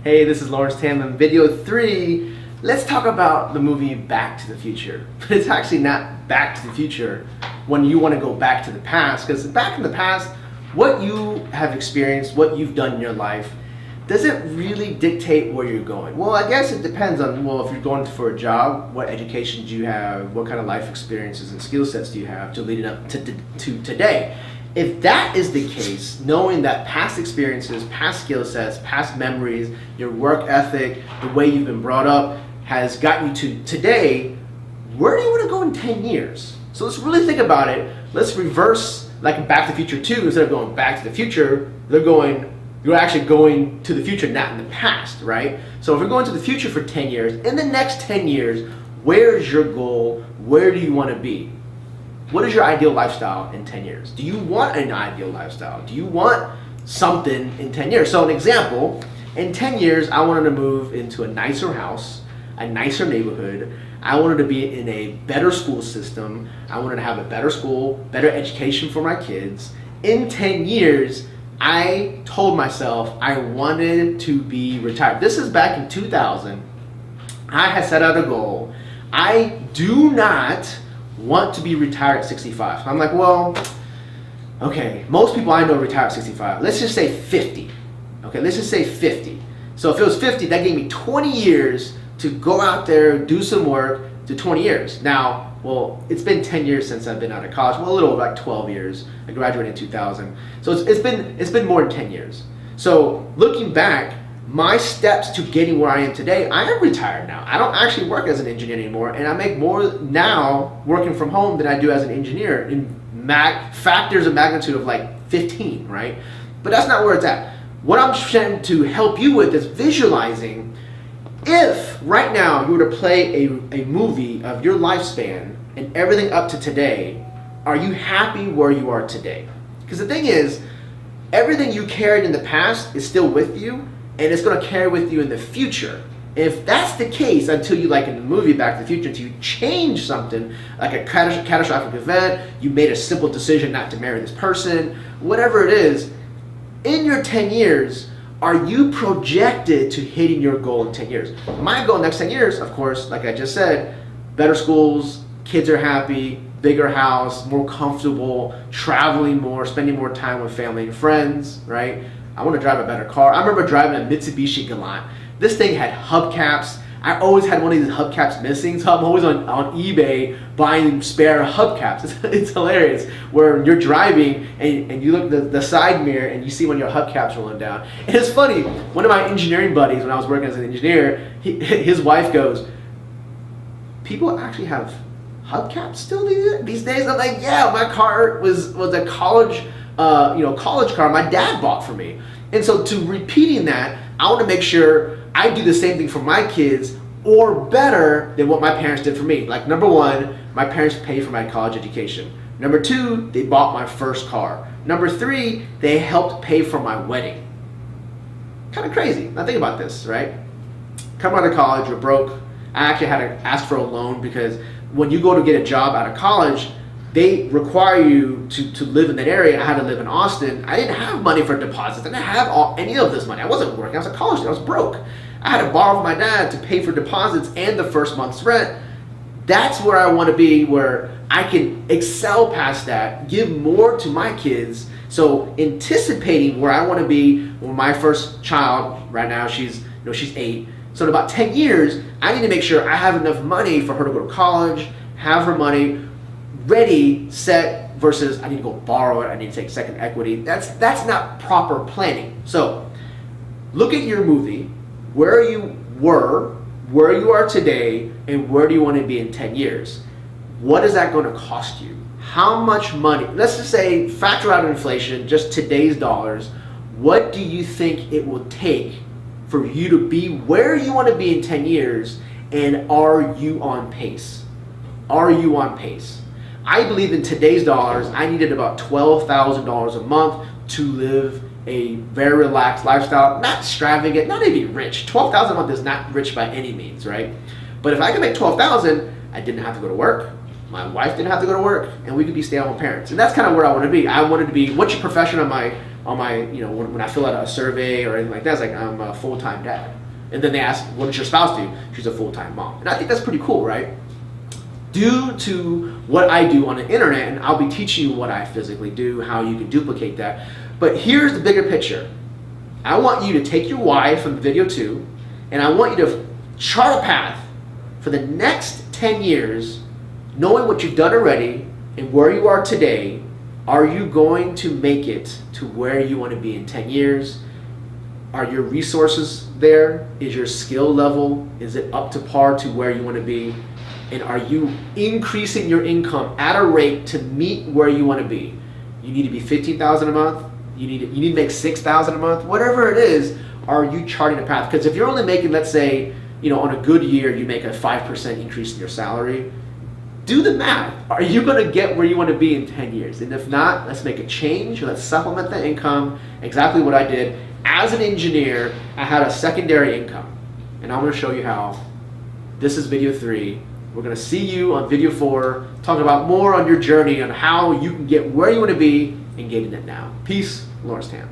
Hey, this is Lawrence Tam in video 3. Let's talk about the movie Back to the Future. But it's actually not Back to the Future when you want to go back to the past, because back in the past, what you have experienced, what you've done in your life, does it really dictate where you're going? Well, I guess it depends on, if you're going for a job, what education do you have, what kind of life experiences and skill sets do you have to lead it up to today. If that is the case, knowing that past experiences, past skill sets, past memories, your work ethic, the way you've been brought up has got you to today, where do you want to go in 10 years? So let's really think about it. Let's reverse, like Back to the Future 2, instead of going back to the future, you're actually going to the future, not in the past, right? So if we're going to the future for 10 years, in the next 10 years, where's your goal? Where do you want to be? What is your ideal lifestyle in 10 years? Do you want an ideal lifestyle? Do you want something in 10 years? So an example, in 10 years, I wanted to move into a nicer house, a nicer neighborhood. I wanted to be in a better school system. I wanted to have a better school, better education for my kids. In 10 years, I told myself I wanted to be retired. This is back in 2000. I had set out a goal. I do not want to be retired at 65. So I'm like, okay, most people I know retire at 65. Let's just say 50. Okay, let's just say 50. So if it was 50, that gave me 20 years to go out there, do some work, to 20 years. Now, it's been 10 years since I've been out of college. Well, a little over like 12 years. I graduated in 2000. So it's been more than 10 years. So looking back, my steps to getting where I am today, I am retired now. I don't actually work as an engineer anymore, and I make more now working from home than I do as an engineer in factors of magnitude of like 15, right? But that's not where it's at. What I'm trying to help you with is visualizing if right now you were to play a movie of your lifespan and everything up to today, are you happy where you are today? Because the thing is, everything you carried in the past is still with you, and it's going to carry with you in the future. If that's the case, until you, like in the movie Back to the Future, until you change something, like a catastrophic event, you made a simple decision not to marry this person, whatever it is, in your 10 years, are you projected to hitting your goal in 10 years? My goal in the next 10 years, of course, like I just said, better schools, kids are happy, bigger house, more comfortable, traveling more, spending more time with family and friends, right? I want to drive a better car. I remember driving a Mitsubishi Galant. This thing had hubcaps. I always had one of these hubcaps missing, so I'm always on eBay buying spare hubcaps. It's hilarious where you're driving and you look at the side mirror and you see one of your hubcaps rolling down. And it's funny, one of my engineering buddies, when I was working as an engineer, his wife goes, "People actually have hubcaps still these days?" I'm like, yeah, my car was a college car my dad bought for me. And so to repeating that, I want to make sure I do the same thing for my kids or better than what my parents did for me. Like, number one, my parents paid for my college education. Number two, they bought my first car. Number three, they helped pay for my wedding. Kind of crazy. Now think about this, right? Come out of college, you're broke. I actually had to ask for a loan because when you go to get a job out of college, they require you to live in that area. I had to live in Austin. I didn't have money for deposits. I didn't have any of this money. I wasn't working. I was a college student. I was broke. I had to borrow from my dad to pay for deposits and the first month's rent. That's where I want to be, where I can excel past that, give more to my kids. So anticipating where I want to be when my first child, right now she's 8. So in about 10 years, I need to make sure I have enough money for her to go to college, have her money ready, set, versus I need to go borrow it, I need to take second equity. That's not proper planning. So look at your movie, where you were, where you are today, and where do you want to be in 10 years? What is that going to cost you? How much money? Let's just say, factor out inflation, just today's dollars. What do you think it will take for you to be where you want to be in 10 years, and are you on pace? Are you on pace? I believe in today's dollars, I needed about $12,000 a month to live a very relaxed lifestyle, not extravagant, not even rich. $12,000 a month is not rich by any means, right? But if I could make $12,000, I didn't have to go to work. My wife didn't have to go to work, and we could be stay-at-home parents. And that's kind of where I want to be. I wanted to be, what's your profession on my on my, when I fill out a survey or anything like that, it's like, I'm a full-time dad. And then they ask, what does your spouse do? She's a full-time mom. And I think that's pretty cool, right? Due to what I do on the internet, and I'll be teaching you what I physically do, how you can duplicate that. But here's the bigger picture. I want you to take your why from video 2, and I want you to chart a path for the next 10 years, knowing what you've done already and where you are today. Are you going to make it to where you want to be in 10 years? Are your resources there? Is your skill level, is it up to par to where you want to be? And are you increasing your income at a rate to meet where you want to be? You need to be $15,000 a month. You need to make $6,000 a month. Whatever it is, are you charting a path? Because if you're only making, let's say, on a good year, you make a 5% increase in your salary. Do the math. Are you going to get where you want to be in 10 years? And if not, let's make a change. Let's supplement the income. Exactly what I did. As an engineer, I had a secondary income. And I'm going to show you how. This is video 3. We're going to see you on video 4, talking about more on your journey on how you can get where you want to be and getting it now. Peace, Lawrence Tam.